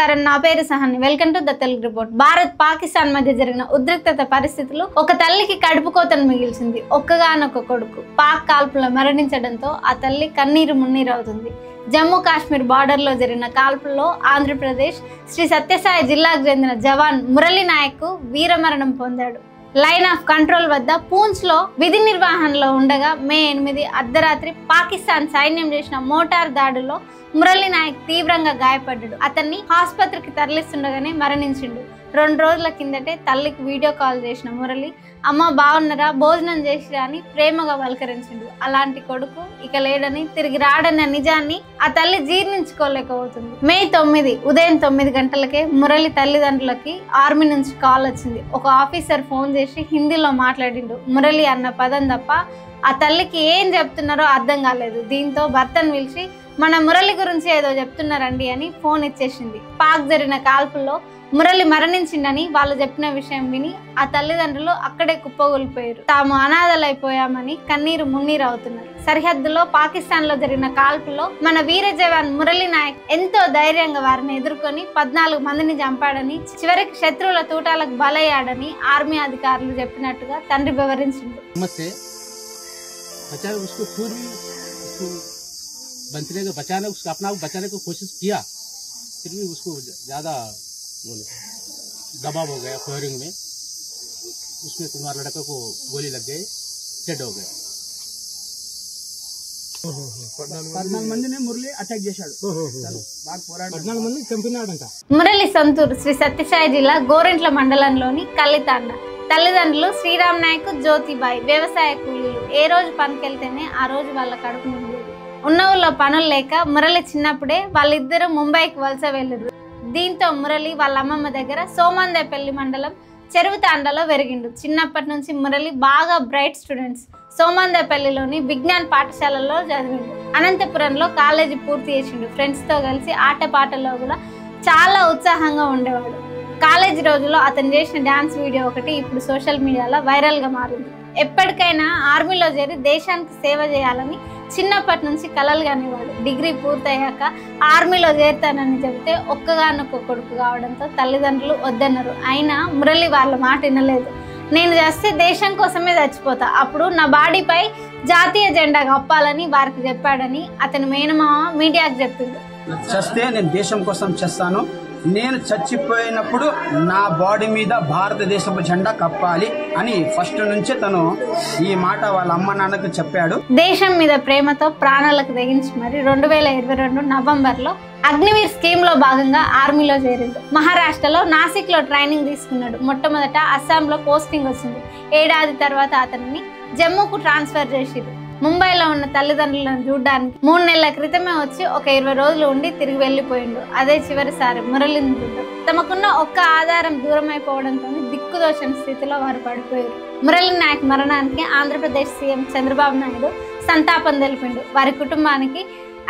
నమస్కారం నా పేరు Sahni welcome to the Telugu report Bharat Pakistan మధ్య జరిగిన ఉద్రిక్తత పరిస్థితులు ఒక తల్లికి కడుపుకోతను మిగిల్చింది ఒక్కగానొక్క కొడుకు పాక్ కాల్పుల్లో మరణించడంతో ఆ తల్లి కన్నీరు మున్నీరు అవుతుంది జమ్మూ కాశ్మీర్ బార్డర్ లో జరిగిన కాల్పుల్లో ఆంధ్రప్రదేశ్ శ్రీ సత్యసాయి జిల్లాకు చెందిన జవాన్ మురళీ నాయక్ వీరమరణం పొందాడు లైన్ ఆఫ్ కంట్రోల్ వద్ద పూంచ్ లో విధి నిర్వహణలో ఉండగా మే 8 అర్ధరాత్రి పాకిస్తాన్ సైన్యం చేసిన మోటార్ దాడిలో మురళీ నాయక్ తీవ్రంగా గాయపడ్డాడు అతన్ని ఆసుపత్రికి తరలిస్తుండగానే మరణించిండు 2 రోజుల కిందటే తల్లికి వీడియో కాల్ చేసిన మురళి అమ్మ బాగున్నారా భోజనం చేసిరా అని ప్రేమగా పలకరించిండు అలాంటి కొడుకు ఇక లేడని తిరిగి రాడన్న నిజాన్ని ఆ తల్లి జీర్ణించుకోలేకపోతుంది మే 9 ఉదయం 9 గంటలకే మురళి తల్లిదండ్రులకి ఆర్మీ నుంచి కాల్ వచ్చింది ఒక ఆఫీసర్ ఫోన్ చేసి హిందీలో మాట్లాడిండు మురళి అన్న పదం తప్ప ఆ తల్లికి ఏం చెప్తున్నారో అర్థం కాలేదు దీంతో భర్తను పిలిచి మన మురళి గురించి ఏదో చెప్తున్నారండి అని ఫోన్ ఇచ్చేసింది పాక్ జరిగిన కాల్పుల్లో మురళి మరణించిండని వాళ్ళు చెప్పిన విషయం విని ఆ తల్లిదండ్రులు అక్కడే కుప్పగొలిపోయారు తాము అనాథలైపోయామని కన్నీరు మున్నీరు అవుతున్నారు సరిహద్దులో పాకిస్తాన్ లో జరిగిన కాల్పులో మన వీర జవాన్ మురళీ నాయక్ ఎంతో ధైర్యంగా వారిని ఎదుర్కొని 14 మందిని చంపాడని చివరికి శత్రువుల తూటాలకు బలయ్యాడని ఆర్మీ అధికారులు చెప్పినట్టుగా తండ్రి వివరించింది बचाने उसका अपना बचाने की कोशिश किया फिर भी उसको ज्यादा दबाव हो गया फायरिंग में उसमें तुम्हारे लड़के को गोली लग गई डेड हो गया 14 మందిని మురళి అటాక్ చేశాడు బాగా పోరాడు 14 మందిని చంపినాడంట మురళి సొంతూరు శ్రీ సత్యసాయి జిల్లా గోరెంట్ల మండలంలోని కల్లితాండ తల్లిదండ్రులు శ్రీరామ్ నాయక్ జ్యోతిబాయి వ్యవసాయ కూలీలు ఏ రోజు పనికెళ్తేనే ఆ రోజు వాళ్ళ కడుపు నిండేది ఉన్న ఊళ్ళో పనులు లేక మురళి చిన్నప్పుడే వాళ్ళిద్దరూ ముంబైకి వలస వెళ్ళారు దీంతో మురళి వాళ్ళ అమ్మమ్మ దగ్గర సోమందేపల్లి మండలం చెరువుతాండలో పెరిగిండు చిన్నప్పటి నుంచి మురళి బాగా బ్రైట్ స్టూడెంట్స్ సోమందేపల్లిలోని విజ్ఞాన్ పాఠశాలలో చదివిండు అనంతపురంలో కాలేజీ పూర్తి చేసిండు ఫ్రెండ్స్ తో కలిసి ఆటపాటల్లో కూడా చాలా ఉత్సాహంగా ఉండేవాడు కాలేజీ రోజుల్లో అతను చేసిన డాన్స్ వీడియో ఒకటి ఇప్పుడు సోషల్ మీడియాలో వైరల్ గా మారింది ఎప్పటికైనా ఆర్మీలో చేరి దేశానికి సేవ చేయాలని చిన్నప్పటి నుంచి కలలు కానివాడు డిగ్రీ పూర్తయ్యాక ఆర్మీలో చేరుతానని చెబితే ఒక్కగానొక్క కొడుకు కావడంతో తల్లిదండ్రులు వద్దన్నారు అయినా మురళి వాళ్ళ మాట వినలేదు నేను చేస్తే దేశం కోసమే చచ్చిపోతా అప్పుడు నా బాడీపై జాతీయ జెండా కప్పాలని వారికి చెప్పాడని అతని మేనమామ మీడియాకు చెప్పిండు చస్తే నేను దేశం కోసం చేస్తాను నేను చచ్చిపోయినప్పుడు నా బాడీ మీద భారతదేశపు జెండా కప్పాలి అని ఫస్ట్ నుంచే తను ఈ మాట వాళ్ళ అమ్మ నాన్నకు చెప్పాడు దేశం మీద ప్రేమతో ప్రాణాలకు తెగించి మరి 2022 నవంబర్లో అగ్నివీర్ స్కీమ్ లో భాగంగా ఆర్మీలో చేరిండు మహారాష్ట్రలో నాసిక్ లో ట్రైనింగ్ తీసుకున్నాడు మొట్టమొదట అస్సాంలో పోస్టింగ్ వచ్చింది ఏడాది తర్వాత అతన్ని జమ్మూకు ట్రాన్స్ఫర్ చేసిరు ముంబైలో ఉన్న తల్లిదండ్రులను చూడడానికి 3 నెలల క్రితమే వచ్చి ఒక 20 రోజులు ఉండి తిరిగి వెళ్లిపోయిండు అదే చివరిసారి మురళిని చూద్దాం తమకున్న ఒక్క ఆధారం దూరం అయిపోవడంతో దిక్కుదోచని స్థితిలో వారు పడిపోయారు మురళీ నాయక్ మరణానికి ఆంధ్రప్రదేశ్ సీఎం చంద్రబాబు నాయుడు సంతాపం తెలిపిండు వారి కుటుంబానికి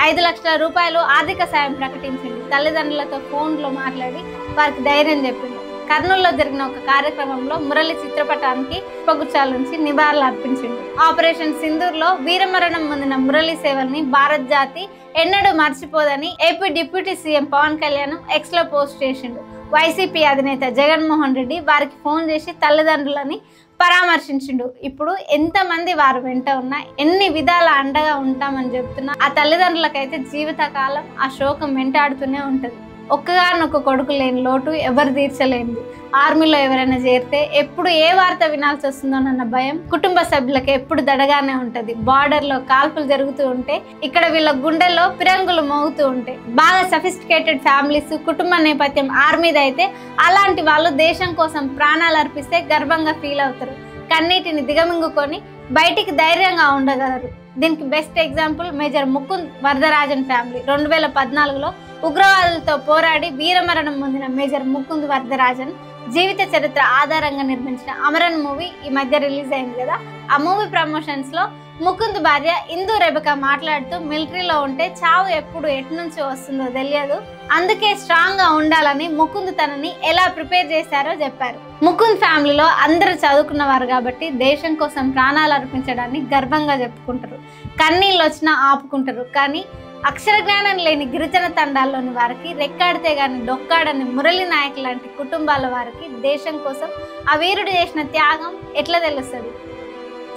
5 లక్షల రూపాయలు ఆర్థిక సాయం ప్రకటించింది తల్లిదండ్రులతో ఫోన్లో మాట్లాడి వారికి ధైర్యం చెప్పిండు కర్నూలులో జరిగిన ఒక కార్యక్రమంలో మురళి చిత్రపటానికి పుష్పగుచ్చాలుంచి నివాళులు అర్పించిండు ఆపరేషన్ సింధూర్లో వీరమరణం పొందిన మురళి సేవల్ని భారత్ జాతి ఎన్నడూ మర్చిపోదని AP deputy CM Pawan Kalyan X లో పోస్ట్ చేసిండు వైసీపీ అధినేత జగన్మోహన్ రెడ్డి వారికి ఫోన్ చేసి తల్లిదండ్రులని పరామర్శించిండు ఇప్పుడు ఎంతమంది వారు వెంట ఉన్నా ఎన్ని విధాల అండగా ఉంటామని చెప్తున్నా ఆ తల్లిదండ్రులకైతే జీవితకాలం ఆ శోకం వెంటాడుతూనే ఉంటది ఒక్కగానొక్క కొడుకు లేని లోటు ఎవరు తీర్చలేనిది ఆర్మీలో ఎవరైనా చేరితే ఎప్పుడు ఏ వార్త వినాల్సి వస్తుందోనన్న భయం కుటుంబ సభ్యులకు ఎప్పుడు దడగానే ఉంటది బార్డర్ లో కాల్పులు జరుగుతూ ఉంటే ఇక్కడ వీళ్ళ గుండెల్లో పిరంగులు మోగుతూ ఉంటాయి బాగా సఫిస్టికేటెడ్ ఫ్యామిలీస్ కుటుంబ నేపథ్యం ఆర్మీది అయితే అలాంటి వాళ్ళు దేశం కోసం ప్రాణాలు అర్పిస్తే గర్వంగా ఫీల్ అవుతారు కన్నీటిని దిగమింగుకొని బయటికి ధైర్యంగా ఉండగలరు దీనికి best example major Mukund Varadarajan family 2014లో ఉగ్రవాదులతో పోరాడి వీరమరణం పొందిన మేజర్ ముకుంద్ వరదరాజన్ జీవిత చరిత్ర ఆధారంగా నిర్మించిన అమరన్ మూవీ ఈ మధ్య రిలీజ్ అయింది కదా ఆ మూవీ ప్రమోషన్స్ లో ముకుంద్ భార్య ఇందు రెబక మాట్లాడుతూ మిలిటరీలో ఉంటే చావు ఎప్పుడు ఎటు నుంచి వస్తుందో తెలియదు అందుకే స్ట్రాంగ్ గా ఉండాలని ముకుంద్ తనని ఎలా ప్రిపేర్ చేశారో చెప్పారు ముకుంద్ ఫ్యామిలీలో అందరూ చదువుకున్నవారు కాబట్టి దేశం కోసం ప్రాణాలు అర్పించడాన్ని గర్వంగా చెప్పుకుంటారు కన్నీళ్ళు వచ్చినా ఆపుకుంటారు కానీ అక్షర జ్ఞానం లేని గిరిజన తండాల్లోని వారికి రెక్కాడితే గాని డొక్కాడని మురళి నాయక్ లాంటి కుటుంబాల వారికి దేశం కోసం ఆ వీరుడు చేసిన త్యాగం ఎట్లా తెలుస్తుంది?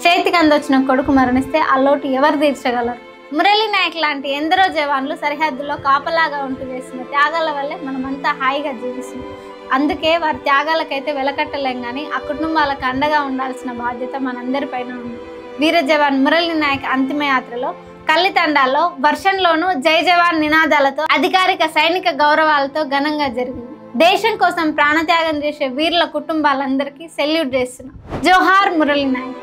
చేతికి అందొచ్చిన కొడుకు మరణిస్తే ఆ లోటు ఎవరు తీర్చగలరు? మురళి నాయక్ లాంటి ఎందరో జవాన్లు సరిహద్దులో కాపలాగా ఉంటూ చేసిన త్యాగాల వల్లే మనమంతా హాయిగా జీవిస్తున్నాం. అందుకే వారి త్యాగాలకైతే వెలకట్టలేం కానీ ఆ కుటుంబాలకు అండగా ఉండాల్సిన బాధ్యత మనందరిపైన ఉంది. వీర జవాన్ మురళి నాయక్ అంతిమయాత్రలో కల్లితండాల్లో వర్షంలోనూ జై జవాన్ నినాదాలతో అధికారిక సైనిక గౌరవాలతో ఘనంగా జరిగింది. దేశం కోసం ప్రాణత్యాగం చేసే వీరుల కుటుంబాలందరికీ సెల్యూట్ చేస్తున్నాం. జోహార్ మురళి నాయక్.